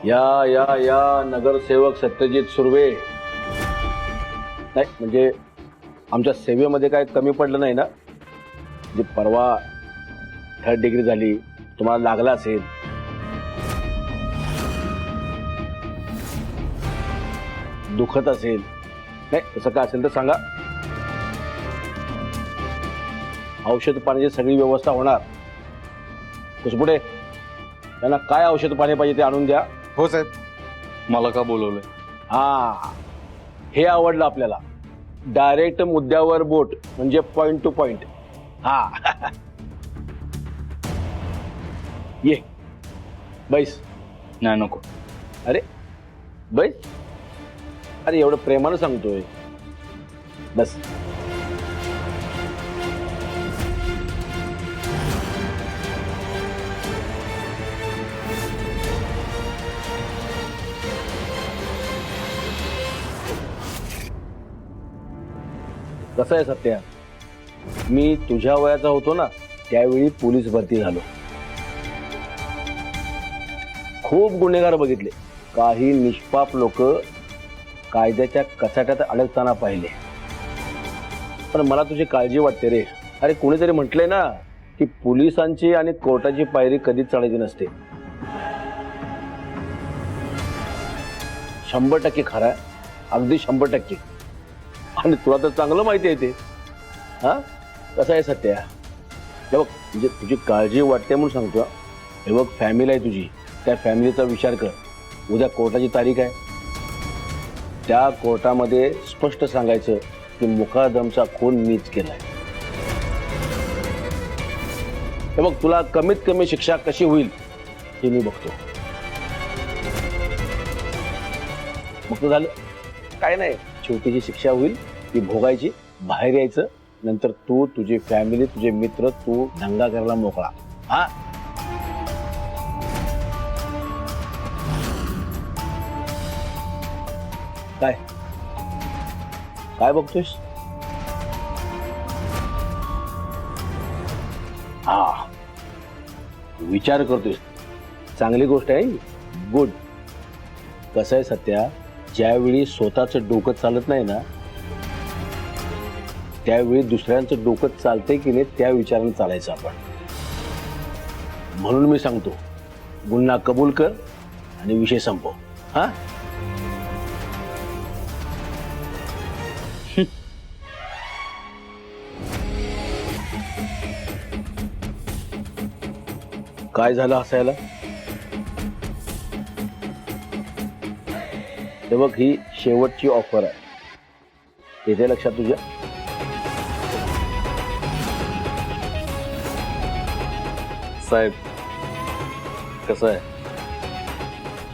या नगरसेवक सत्यजित सुर्वे. नाही म्हणजे आमच्या सेवेमध्ये काय कमी पडलं नाही ना? म्हणजे परवा 3rd डिग्री झाली, तुम्हाला लागला असेल. दुखत असेल, नाही तसं काय असेल तर सांगा. औषध पाण्याची सगळी व्यवस्था होणार. कुसपुटे, त्यांना काय औषध पाणी पाहिजे ते आणून द्या. हो साहेब. मला का बोलवलंय? हा, हे आवडलं आपल्याला. डायरेक्ट मुद्द्यावर बोट, म्हणजे पॉइंट टू पॉइंट. हा ये बैस. नाही नको. अरे बैस. अरे एवढं प्रेमानं सांगतोय, बस. कसं आहे सत्या, मी तुझ्या वयाचा होतो ना त्यावेळी पोलीस भरती झालो. खूप गुन्हेगार बघितले, काही निष्पाप लोक कायद्याच्या कचाट्यात अडकताना पाहिले. पण मला तुझी काळजी वाटते रे. अरे कोणीतरी म्हटलंय ना की पोलिसांची आणि कोर्टाची पायरी कधीच चढायची नसते. 100% खरं आहे, अगदी 100%. आणि तुला तर चांगलं माहिती आहे ते. हा कसं आहे सत्या, हे बघ म्हणजे तुझी काळजी वाटते म्हणून सांगतो. हे बघ फॅमिली आहे तुझी, त्या फॅमिलीचा विचार कर. उद्या कोर्टाची तारीख आहे, त्या कोर्टामध्ये स्पष्ट सांगायचं की मुकादमचा खून मीच केलाय. हे बघ तुला कमीत कमी शिक्षा कशी होईल हे मी बघतो. मग झालं काय नाही, छोटीशी शिक्षा होईल, ती भोगायची, बाहेर यायचं. नंतर तू, तुझी फॅमिली, तुझे मित्र, तू दंगा करायला मोकळा. हा काय काय बघतोयस? हा विचार करतोयस, चांगली गोष्ट आहे. गुड. कसं आहे सत्या, ज्यावेळी स्वतःचं डोकं चालत नाही ना त्यावेळी दुसऱ्यांचं डोकं चालतंय की नाही त्या विचाराने चालायचं आपण. म्हणून मी सांगतो, गुन्हा कबूल कर आणि विषय संपव. हा काय झालं हसायला? हे बघ ही शेवटची ऑफर आहे, येते लक्षात तुझ्या? साहेब कसं आहे,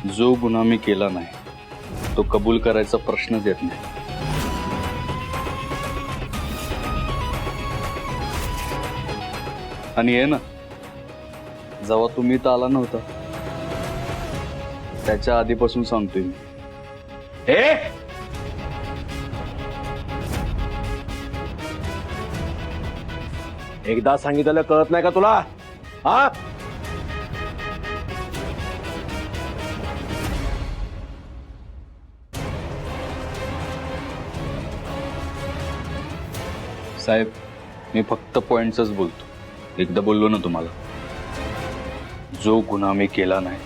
जो गुन्हा मी केला नाही तो कबूल करायचा प्रश्नच येत नाही. आणि आहे ना, जेव्हा तुम्ही तर आला नव्हता त्याच्या आधीपासून सांगतोय मी. एकदा सांगितलं कळत नाही का तुला? हा साहेब मी फक्त पॉइंट्सच बोलतो. एकदा बोललो ना तुम्हाला, जो गुन्हा मी केला नाही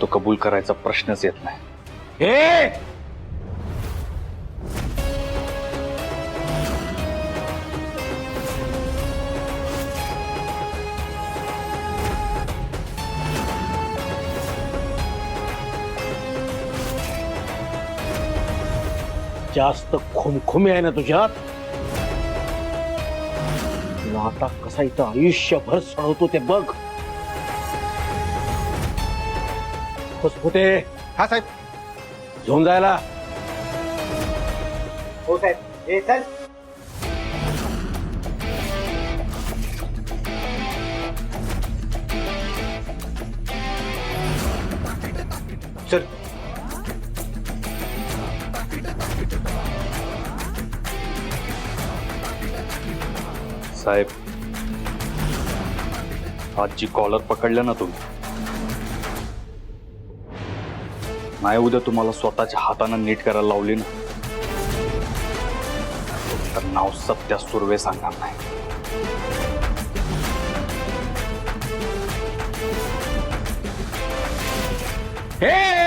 तो कबूल करायचा प्रश्नच येत नाही. जास्त खुमखुमी आहे ना तुझ्यात. तुला आता कसा इथं आयुष्यभर सळवतो ते बघ. कुठे? हा साहेब. घेऊन जायला. हो साहेब. हे चल. चल. साहेब आज जी कॉलर पकडल्या ना तुम्ही नाही उद्या तुम्हाला स्वतःच्या हातानं नीट करायला लावली ना, तर नाव सत्या सुर्वे सांगणार नाही. हे